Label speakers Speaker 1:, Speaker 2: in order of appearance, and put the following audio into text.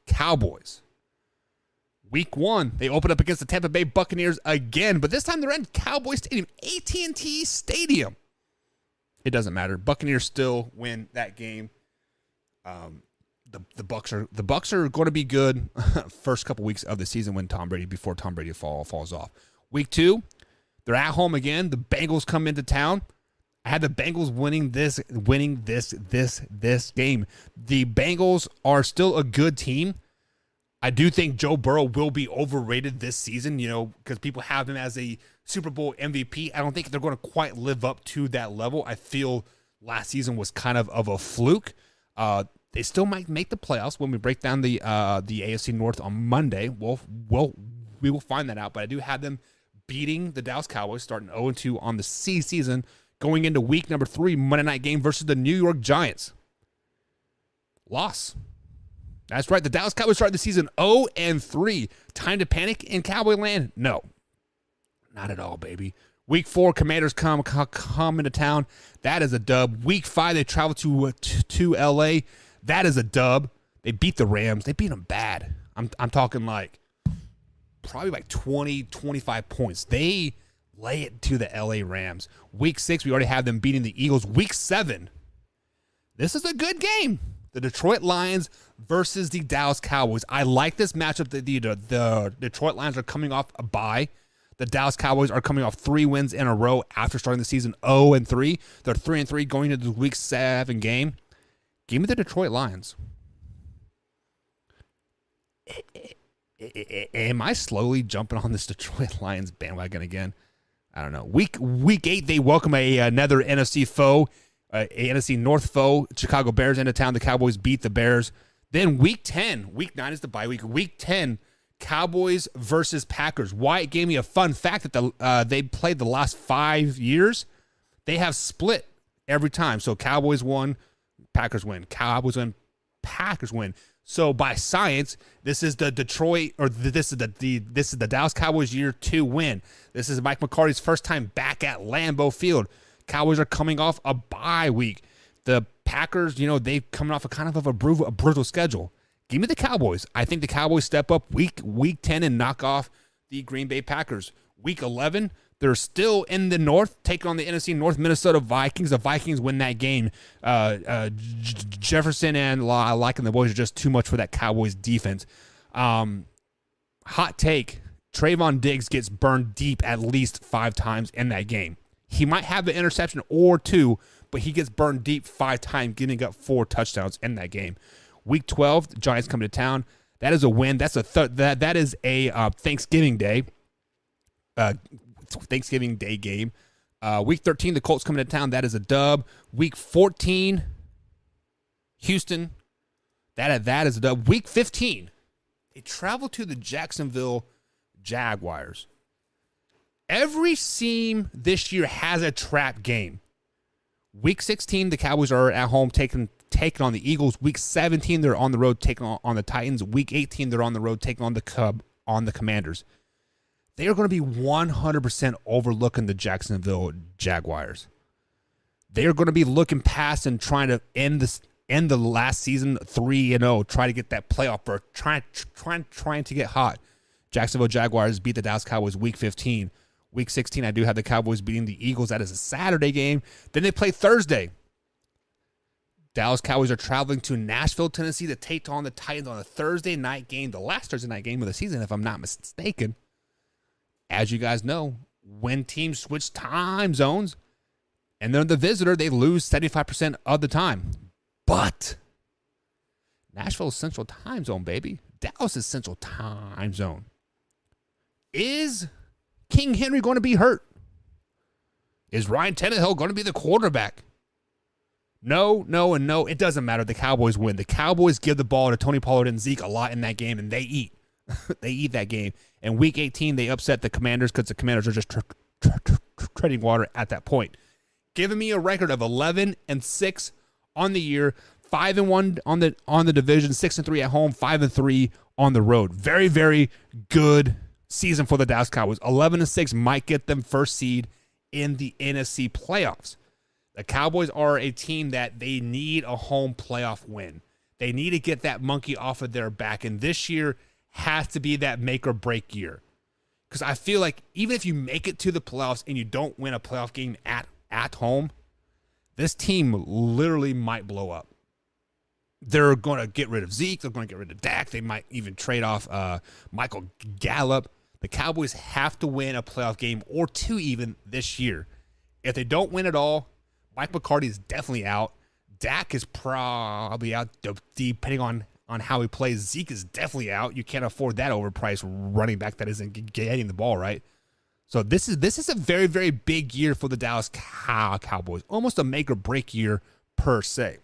Speaker 1: Cowboys. Week 1, they open up against the Tampa Bay Buccaneers again, but this time they're in Cowboys Stadium, AT&T Stadium. It doesn't matter. Buccaneers still win that game. The Bucs are going to be good first couple weeks of the season before Tom Brady falls off. Week 2, they're at home again. The Bengals come into town. I had the Bengals winning this game. The Bengals are still a good team. I do think Joe Burrow will be overrated this season, because people have him as a Super Bowl MVP. I don't think they're going to quite live up to that level. I feel last season was kind of a fluke. They still might make the playoffs when we break down the AFC North on Monday. We will find that out, but I do have them beating the Dallas Cowboys, starting 0-2 on the season, going into week number 3, Monday night game versus the New York Giants. Loss. That's right. The Dallas Cowboys started the season 0-3. Time to panic in Cowboy land? No. Not at all, baby. Week 4, Commanders come into town. That is a dub. Week 5, they travel to L.A. That is a dub. They beat the Rams. They beat them bad. I'm talking probably 20, 25 points. They lay it to the L.A. Rams. Week 6, we already have them beating the Eagles. Week 7, this is a good game. The Detroit Lions versus the Dallas Cowboys. I like this matchup. The Detroit Lions are coming off a bye. The Dallas Cowboys are coming off 3 wins in a row after starting the season 0-3. They're 3-3 going into the Week 7 game. Give me the Detroit Lions. Am I slowly jumping on this Detroit Lions bandwagon again? I don't know. Week 8, they welcome another NFC foe. NFC North foe, Chicago Bears into town. The Cowboys beat the Bears. Then week 10, week 9 is the bye week. Week 10, Cowboys versus Packers. Wyatt gave me a fun fact that they played the last 5 years. They have split every time. So Cowboys won, Packers win. Cowboys win, Packers win. So by science, this is the Dallas Cowboys year 2 win. This is Mike McCarthy's first time back at Lambeau Field. Cowboys are coming off a bye week. The Packers, they've coming off a brutal schedule. Give me the Cowboys. I think the Cowboys step up week 10 and knock off the Green Bay Packers. Week 11, they're still in the North, taking on the NFC North Minnesota Vikings. The Vikings win that game. Jefferson and liking the boys are just too much for that Cowboys defense. Hot take, Trayvon Diggs gets burned deep at least 5 times in that game. He might have an interception or 2, but he gets burned deep 5 times, getting up 4 touchdowns in that game. Week 12, the Giants come to town. That is a win. That's that is a Thanksgiving Day game. Week 13, the Colts coming to town. That is a dub. Week 14, Houston. That is a dub. Week 15, they travel to the Jacksonville Jaguars. Every team this year has a trap game. Week 16, the Cowboys are at home taking on the Eagles. Week 17, they're on the road taking on the Titans. Week 18, they're on the road taking on the Commanders. They are going to be 100% overlooking the Jacksonville Jaguars. They are going to be looking past and trying to end the last season 3-0, try to get that playoff berth, trying to get hot. Jacksonville Jaguars beat the Dallas Cowboys week 15. Week 16, I do have the Cowboys beating the Eagles. That is a Saturday game. Then they play Thursday. Dallas Cowboys are traveling to Nashville, Tennessee to take on the Titans on a Thursday night game, the last Thursday night game of the season, if I'm not mistaken. As you guys know, when teams switch time zones and they're the visitor, they lose 75% of the time. But Nashville is Central Time Zone, baby. Dallas is Central Time Zone. Is King Henry going to be hurt? Is Ryan Tannehill going to be the quarterback? No, and no. It doesn't matter. The Cowboys win. The Cowboys give the ball to Tony Pollard and Zeke a lot in that game, and they eat. They eat that game. And week 18, they upset the Commanders because the Commanders are just treading water at that point. Giving me a record of 11-6 on the year, 5-1 on the division, 6-3 at home, 5-3 on the road. Very, very good season for the Dallas Cowboys. 11-6 might get them first seed in the NFC playoffs. The Cowboys are a team that they need a home playoff win. They need to get that monkey off of their back, and this year has to be that make or break year. Because I feel like even if you make it to the playoffs and you don't win a playoff game at home, this team literally might blow up. They're going to get rid of Zeke. They're going to get rid of Dak. They might even trade off Michael Gallup. The Cowboys have to win a playoff game or two even this year. If they don't win at all, Mike McCarthy is definitely out. Dak is probably out depending on how he plays. Zeke is definitely out. You can't afford that overpriced running back that isn't getting the ball right. So this is a very, very big year for the Dallas Cowboys. Almost a make or break year per se.